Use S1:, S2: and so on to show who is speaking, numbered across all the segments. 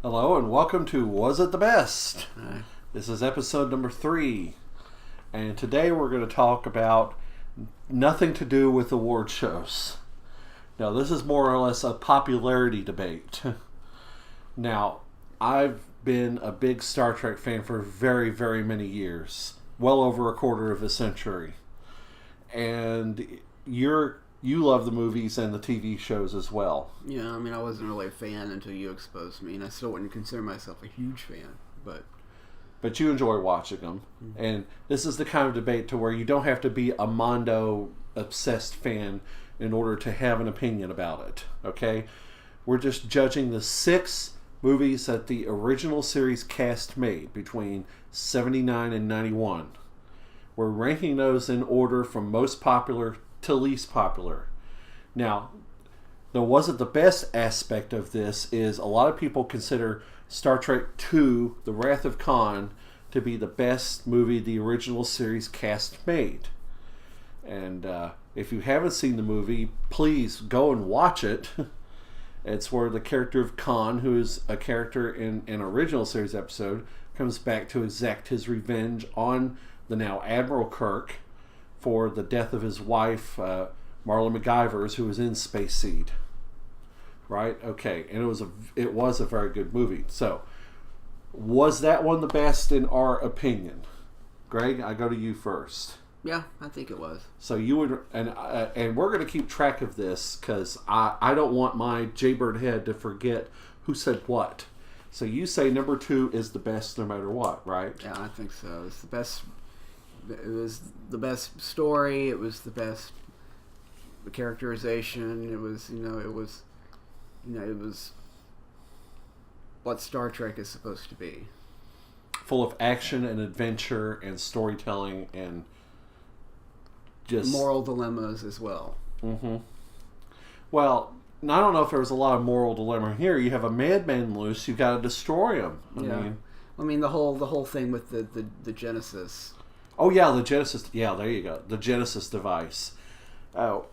S1: Hello and welcome to Was It the Best?
S2: Hi.
S1: This is episode number 3. And today we're going to talk about nothing to do with award shows. Now, this is more or less a popularity debate. Now, I've been a big Star Trek fan for very, very many years. Well over a quarter of a century. And you love the movies and the TV shows as well.
S2: Yeah, I mean, I wasn't really a fan until you exposed me, and I still wouldn't consider myself a huge fan,
S1: But you enjoy watching them. Mm-hmm. And this is the kind of debate to where you don't have to be a Mondo-obsessed fan in order to have an opinion about it, okay? We're just judging the 6 movies that the original series cast made between 79 and 91. We're ranking those in order from most popular to least popular. Now, the wasn't the best aspect of this is a lot of people consider Star Trek II, The Wrath of Khan, to be the best movie the original series cast made. And if you haven't seen the movie, please go and watch it. It's where the character of Khan, who is a character in an original series episode, comes back to exact his revenge on the now Admiral Kirk for the death of his wife, Marla McGivers, who was in Space Seed. Right? Okay. And it was a very good movie. So, was that one the best in our opinion? Greg, I go to you first.
S2: yeah, I think it was.
S1: So you would, and we're going to keep track of this because I don't want my Jaybird head to forget who said what. So you say number 2 is the best no matter what, right?
S2: Yeah, I think so. It's the best. It was the best story. It was the best characterization. It was, it was what Star Trek is supposed to be.
S1: Full of action and adventure and storytelling and just
S2: moral dilemmas as well.
S1: Mm-hmm. Well, I don't know if there was a lot of moral dilemma here. You have a madman loose. You got to destroy him.
S2: I mean the whole thing with the Genesis.
S1: Oh yeah, the Genesis. Yeah, there you go. The Genesis device,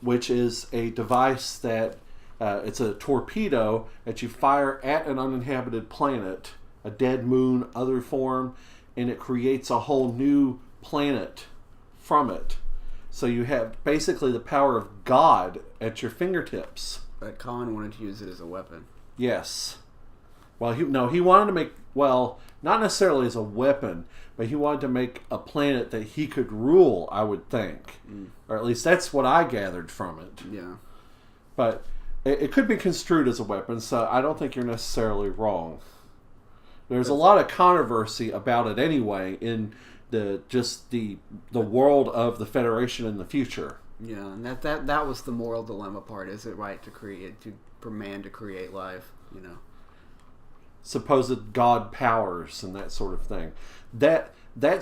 S1: which is a device that it's a torpedo that you fire at an uninhabited planet, a dead moon, other form, and it creates a whole new planet from it. So you have basically the power of God at your fingertips.
S2: But Khan wanted to use it as a weapon.
S1: Yes. Well, he wanted to make, well, not necessarily as a weapon, but he wanted to make a planet that he could rule, I would think. Or at least that's what I gathered from it.
S2: Yeah.
S1: But it could be construed as a weapon, so I don't think you're necessarily wrong. There's a lot of controversy about it anyway in the world of the Federation in the future.
S2: Yeah, and that was the moral dilemma part. Is it right for man to create life?
S1: Supposed God powers and that sort of thing. That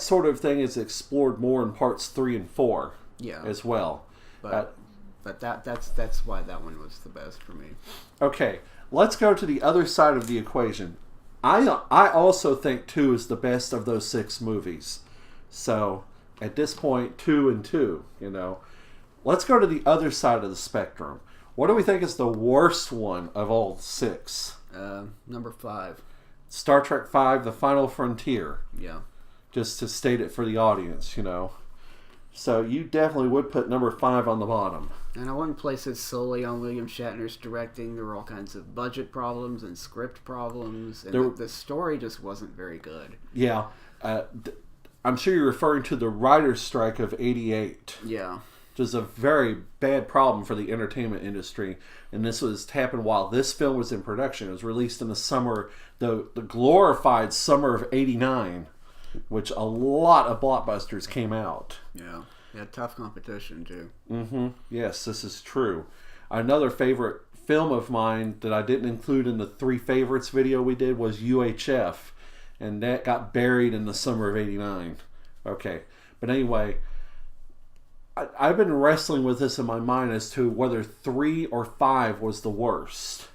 S1: sort of thing is explored more in parts 3 and 4.
S2: Yeah.
S1: As well.
S2: But that's why that one was the best for me.
S1: Okay, let's go to the other side of the equation. I also think 2 is the best of those 6 movies. So, at this point, 2 and 2, Let's go to the other side of the spectrum. What do we think is the worst one of all 6?
S2: Number 5.
S1: Star Trek V, The Final Frontier.
S2: Yeah.
S1: Just to state it for the audience, So you definitely would put number 5 on the bottom.
S2: And I wouldn't place it solely on William Shatner's directing. There were all kinds of budget problems and script problems. And the story just wasn't very good.
S1: Yeah. I'm sure you're referring to the writer's strike of '88.
S2: Yeah.
S1: Which is a very bad problem for the entertainment industry. And this happened while this film was in production. It was released in the summer, the glorified summer of '89, which a lot of blockbusters came out.
S2: Yeah. Yeah, tough competition, too.
S1: Mm-hmm. Yes, this is true. Another favorite film of mine that I didn't include in the 3 favorites video we did was UHF. And that got buried in the summer of '89. Okay. But anyway, I've been wrestling with this in my mind as to whether 3 or 5 was the worst.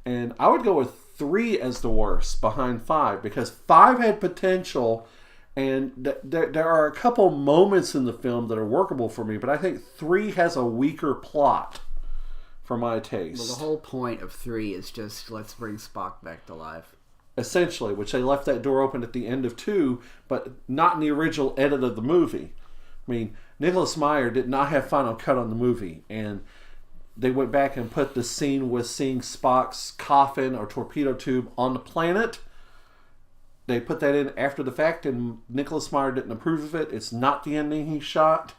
S1: And I would go with 3 as the worst behind 5 because 5 had potential and there are a couple moments in the film that are workable for me, but I think 3 has a weaker plot for my taste.
S2: Well, the whole point of 3 is just let's bring Spock back to life.
S1: Essentially, which they left that door open at the end of 2, but not in the original edit of the movie. I mean, Nicholas Meyer did not have final cut on the movie, and they went back and put the scene with seeing Spock's coffin or torpedo tube on the planet. They put that in after the fact, and Nicholas Meyer didn't approve of it. It's not the ending he shot.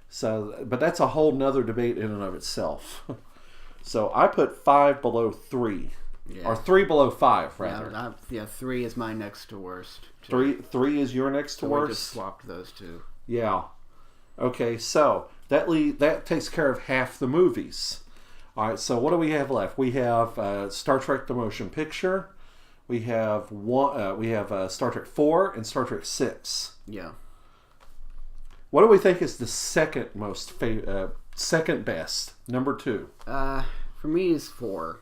S1: So, but that's a whole nother debate in and of itself. So I put 5 below 3. Yeah. Or 3 below 5, rather.
S2: Yeah, 3 is my next to worst.
S1: 3 is your next to worst?
S2: We just swapped those two.
S1: Yeah. Okay, so that takes care of half the movies. All right, so what do we have left? We have Star Trek: The Motion Picture. We have Star Trek 4 and Star Trek 6.
S2: Yeah.
S1: What do we think is the second best? Number 2.
S2: For me, is 4.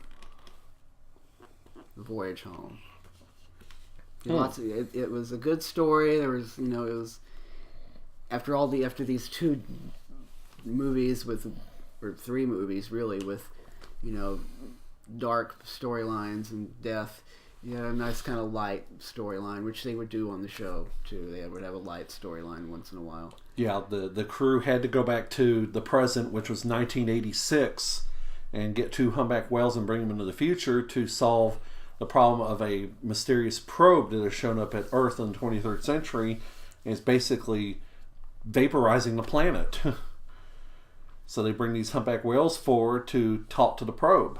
S2: The Voyage Home. It was a good story. There was, it was after these 2 movies or 3 movies really with, dark storylines and death. You had a nice kind of light storyline, which they would do on the show too. They would have a light storyline once in a while.
S1: Yeah, the crew had to go back to the present, which was 1986, and get 2 humpback whales and bring them into the future to solve the problem of a mysterious probe that has shown up at Earth in the 23rd century and is basically vaporizing the planet. So they bring these humpback whales forward to talk to the probe.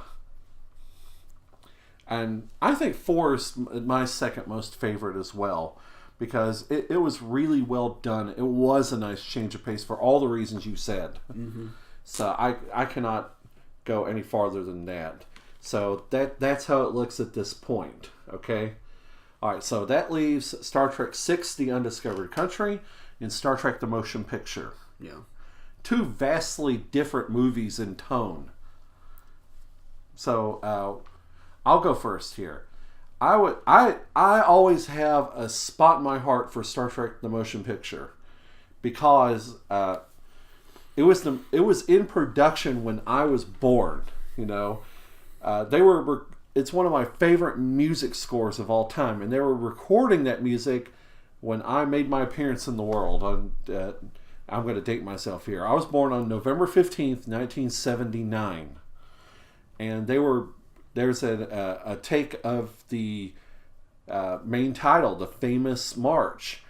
S1: And I think 4 is my second most favorite as well, because it was really well done. It was a nice change of pace for all the reasons you said. Mm-hmm. So I cannot go any farther than that. So that's how it looks at this point. Okay? All right, so that leaves Star Trek 6, The Undiscovered Country, and Star Trek: The Motion Picture.
S2: Yeah.
S1: 2 vastly different movies in tone. So I'll go first here. I always have a spot in my heart for Star Trek: The Motion Picture because it was in production when I was born. It's one of my favorite music scores of all time, and they were recording that music when I made my appearance in the world. I'm going to date myself here. I was born on November 15th, 1979, and there's a take of the main title, The Famous March.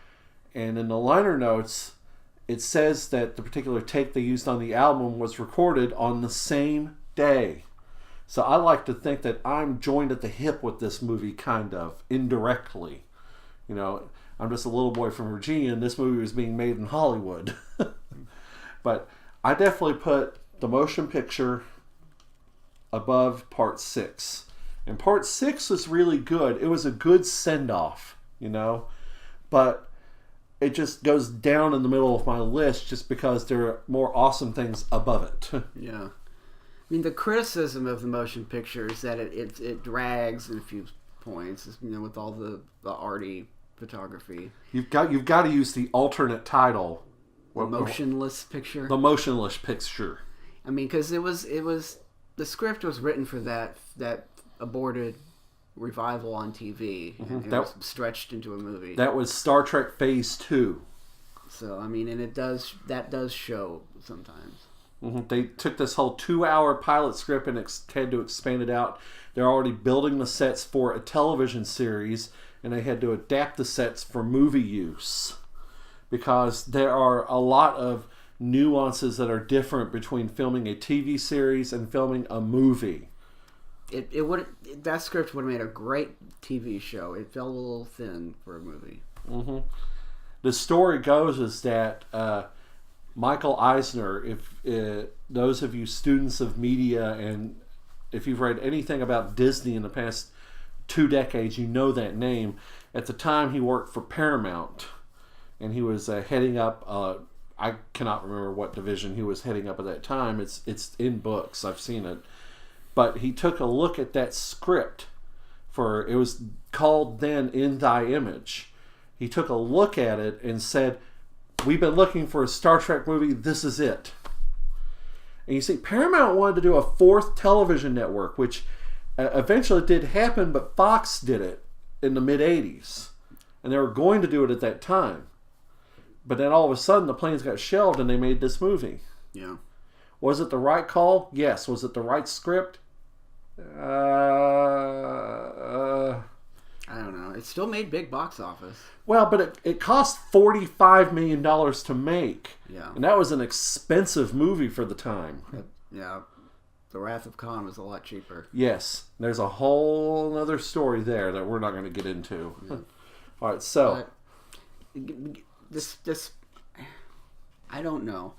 S1: And in the liner notes, it says that the particular take they used on the album was recorded on the same day. So I like to think that I'm joined at the hip with this movie, kind of, indirectly. I'm just a little boy from Virginia, and this movie was being made in Hollywood. But I definitely put the motion picture above Part 6. And Part 6 was really good. It was a good send-off, But it just goes down in the middle of my list just because there are more awesome things above it.
S2: Yeah. I mean, the criticism of the motion picture is that it drags in a few points, with all the arty photography.
S1: You've got to use the alternate title.
S2: The motionless picture.
S1: The motionless picture.
S2: I mean, because it was the script was written for that aborted revival on TV, and it was stretched into a movie.
S1: That was Star Trek Phase 2.
S2: So I mean, and that does show sometimes.
S1: Mm-hmm. They took this whole 2-hour pilot script and had to expand it out. They're already building the sets for a television series, and they had to adapt the sets for movie use because there are a lot of nuances that are different between filming a TV series and filming a movie.
S2: That script would have made a great TV show. It felt a little thin for a movie.
S1: Mm-hmm. The story goes is that Michael Eisner, if those of you students of media and if you've read anything about Disney in the past 2 decades, you know that name. At the time, he worked for Paramount, and he was heading up. I cannot remember what division he was heading up at that time. It's in books. I've seen it. But he took a look at that script it was called then In Thy Image. He took a look at it and said, "We've been looking for a Star Trek movie. This is it." And you see, Paramount wanted to do a fourth television network, which eventually did happen, but Fox did it in the mid-'80s. And they were going to do it at that time. But then all of a sudden, the plans got shelved and they made this movie.
S2: Yeah.
S1: Was it the right call? Yes. Was it the right script?
S2: I don't know. It still made big box office.
S1: Well, but it cost $45 million to make.
S2: Yeah.
S1: And that was an expensive movie for the time.
S2: Yeah. The Wrath of Khan was a lot cheaper.
S1: Yes. There's a whole other story there that we're not going to get into. Yeah. All right, so.
S2: This, I don't know.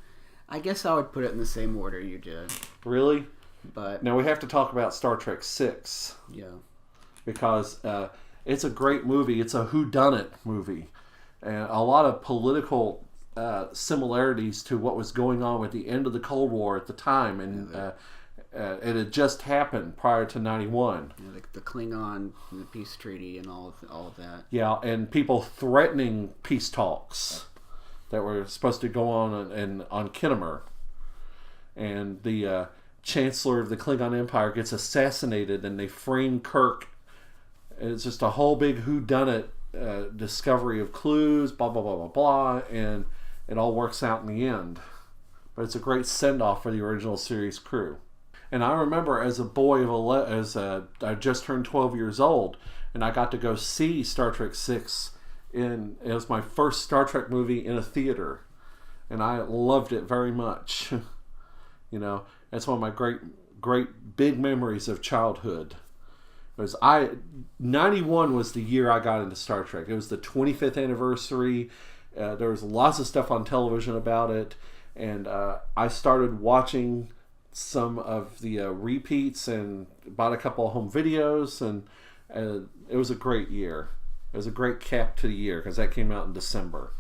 S2: I guess I would put it in the same order you did.
S1: Really?
S2: But
S1: now we have to talk about Star Trek VI.
S2: Yeah.
S1: Because it's a great movie. It's a whodunit movie. And a lot of political similarities to what was going on at the end of the Cold War at the time. And it had just happened prior to 91.
S2: Yeah, the Klingon and the peace treaty and all of that.
S1: Yeah, and people threatening peace talks that were supposed to go on Kittimer. And the Chancellor of the Klingon Empire gets assassinated, and they frame Kirk. And it's just a whole big whodunit discovery of clues, blah, blah, blah, blah, blah, and it all works out in the end. But it's a great send-off for the original series crew. And I remember as a boy I just turned 12 years old, and I got to go see Star Trek VI. It was my first Star Trek movie in a theater, and I loved it very much. You know, that's one of my great big memories of childhood. 91 was the year I got into Star Trek. It was the 25th anniversary. There was lots of stuff on television about it, and I started watching some of the repeats and bought a couple of home videos, and it was a great year. It was a great cap to the year because that came out in December.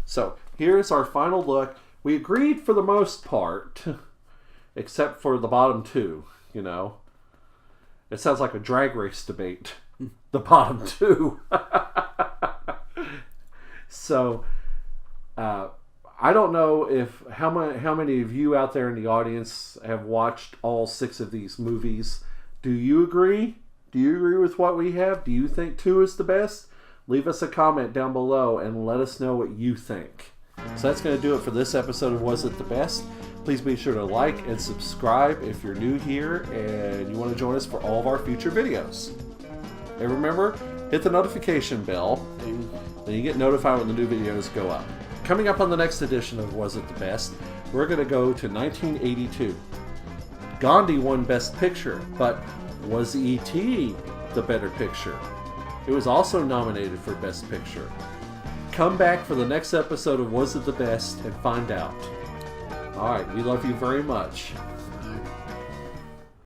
S1: So here's our final look. We agreed for the most part, except for the bottom two. You know, it sounds like a drag race debate. The bottom two. So I don't know how many of you out there in the audience have watched all 6 of these movies. Do you agree? Do you agree with what we have? Do you think 2 is the best? Leave us a comment down below and let us know what you think. So that's going to do it for this episode of Was It the Best? Please be sure to like and subscribe if you're new here and you want to join us for all of our future videos. And remember, hit the notification bell, then you get notified when the new videos go up. Coming up on the next edition of Was It the Best, we're going to go to 1982. Gandhi won Best Picture, but was E.T. the better picture? It was also nominated for Best Picture. Come back for the next episode of Was It the Best and find out. Alright, we love you very much.